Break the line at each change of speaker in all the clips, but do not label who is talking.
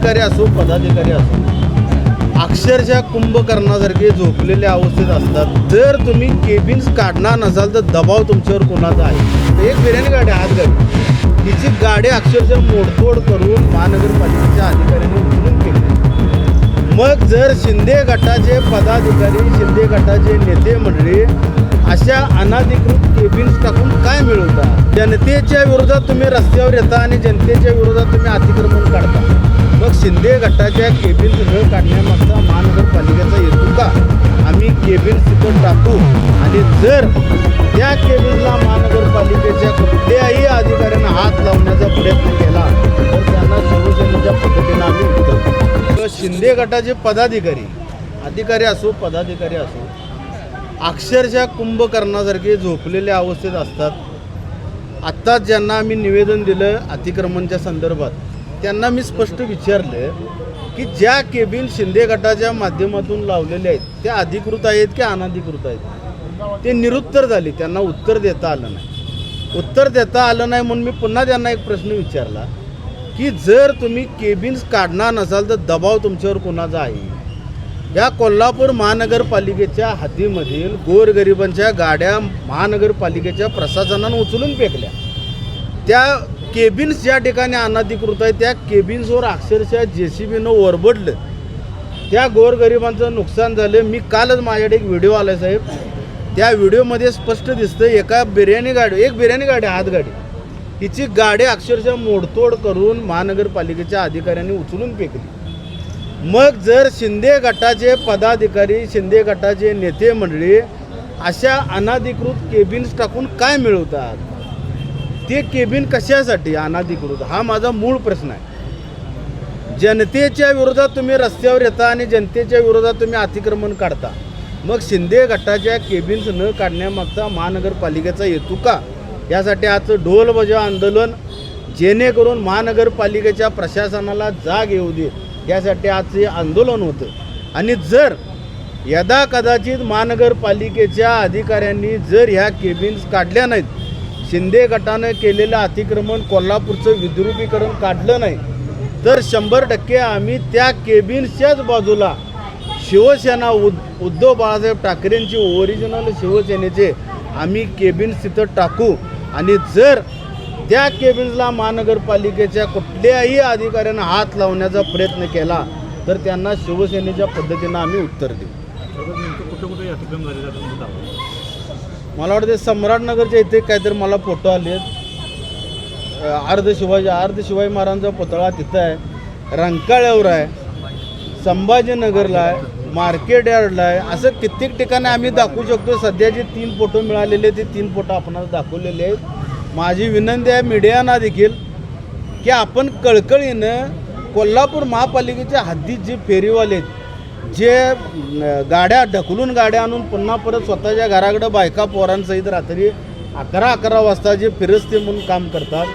अधिकारी असो पदाधिकारी असो अक्षरशः कुंभकर्णासारखे झोपलेल्या अवस्थेत असतात. जर तुम्ही केबिन्स काढणार नसाल तर दबाव तुमच्यावर कोणाचा आहे. एक बिर्याणी गाडी हातगाडी तिची गाडी अक्षरशः मोडतोड करून महानगरपालिकेच्या अधिकाऱ्यांनी उचलून केली. मग जर शिंदे गटाचे पदाधिकारी शिंदे गटाचे नेते मंडळी अशा अनाधिकृत केबिन्स टाकून काय मिळवता. जनतेच्या विरोधात तुम्ही रस्त्यावर येता आणि जनतेच्या विरोधात तुम्ही अतिक्रमण काढता. मग शिंदे गटाच्या केबिन्स न काढण्यामागचा महानगरपालिकेचा हेतू का. आम्ही केबिन्स तिथं टाकू आणि जर त्या केबिन्सला महानगरपालिकेच्या कुठल्याही अधिकाऱ्यांना हात लावण्याचा प्रयत्न केला तर त्यांना शिवसेनेच्या पद्धतीनं आम्ही उत्तर. शिंदे गटाचे अधिकारी असो पदाधिकारी असो अक्षरशः कुंभकर्णासारखे झोपलेल्या अवस्थेत असतात. आत्ताच ज्यांना आम्ही निवेदन दिलं अतिक्रमणच्या संदर्भात त्यांना मी स्पष्ट विचारलं की ज्या केबिन शिंदे गटाच्या माध्यमातून लावलेल्या आहेत त्या अधिकृत आहेत की अनधिकृत आहेत. ते निरुत्तर झाले. त्यांना उत्तर देता आलं नाही म्हणून मी पुन्हा त्यांना एक प्रश्न विचारला की जर तुम्ही केबिन्स काढणार नसाल तर दबाव तुमच्यावर कोणाचा आहे. या कोल्हापूर महानगरपालिकेच्या हद्दीमधील गोरगरिबांच्या गाड्या महानगरपालिकेच्या प्रशासनानं उचलून फेकल्या. त्या केबिन्स ज्या ठिकाणी अनधिकृत आहे त्या केबिन्सवर अक्षरशः JCBनं ओरबडलं. त्या गोरगरिबांचं नुकसान झालं. मी कालच माझ्याकडे एक व्हिडिओ आला साहेब. त्या व्हिडिओमध्ये स्पष्ट दिसतं एक बिर्याणी गाडी हातगाडी तिची गाडी अक्षरशः मोडतोड करून महानगरपालिकेच्या अधिकाऱ्यांनी उचलून फेकली. मग जर शिंदे गटाचे पदाधिकारी शिंदे गटाचे नेते मंडळी अशा अनधिकृत केबिन्स टाकून काय मिळवतात. ते केबिन कशासाठी अनधिकृत हा माझा मूळ प्रश्न आहे. जनतेच्या विरोधात तुम्ही रस्त्यावर येता आणि जनतेच्या विरोधात तुम्ही अतिक्रमण काढता. मग शिंदे गटाच्या केबिन्स न काढण्यामागचा महानगरपालिकेचा हेतू का. यासाठी आजचं ढोल बजाव आंदोलन जेणेकरून महानगरपालिकेच्या प्रशासनाला जाग येऊ दे यासाठी आजचे आंदोलन होतं. आणि जर यदा कदाचित महानगरपालिकेच्या अधिकाऱ्यांनी जर ह्या केबिन्स काढल्या नाहीत शिंदे गटानं केलेलं अतिक्रमण कोल्हापूरचं विद्रुपीकरण काढलं नाही तर 100% आम्ही त्या केबिन्सच्याच बाजूला शिवसेना उद्धव बाळासाहेब ठाकरेंची ओरिजिनल शिवसेनेचे आम्ही केबिन्स तिथं टाकू. आणि जर त्या केबिन्सला महानगरपालिकेच्या कुठल्याही अधिकाऱ्यांना हात लावण्याचा प्रयत्न केला तर त्यांना शिवसेनेच्या पद्धतीनं आम्ही उत्तर देऊ. मला वाटतं सम्राटनगरच्या इथे काहीतरी मला फोटो आले अर्ध शिवाजी महाराजांचा पुतळा तिथं आहे. रंकाळ्यावर आहे. संभाजीनगरला आहे. मार्केट यार्डला आहे. असं कित्येक ठिकाणी आम्ही दाखवू शकतो. सध्याचे 3 फोटो मिळालेले ते 3 फोटो आपणाला दाखवलेले आहेत. माझी विनंती आहे मीडियांना देखील की आपण कळकळीनं कोल्हापूर महापालिकेच्या हद्दीत जे फेरीवाले आहेत जे गाड्या ढकलून गाड्या आणून पुन्हा परत स्वतःच्या घराकडे बायका पोरांसहित रात्री 11 वाजता जे फिरस्ते म्हणून काम करतात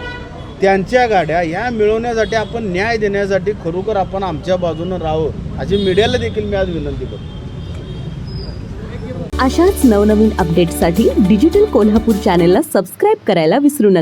त्यांच्या गाड्या ह्या मिळवण्यासाठी आपण न्याय देण्यासाठी खरोखर आपण आमच्या बाजूनं राहावं अशी मीडियाला देखील मी आज विनंती करतो.
अशाच नवनवीन अपडेट्ससाठी डिजिटल कोल्हापूर चॅनेलला सबस्क्राईब करायला विसरू नका.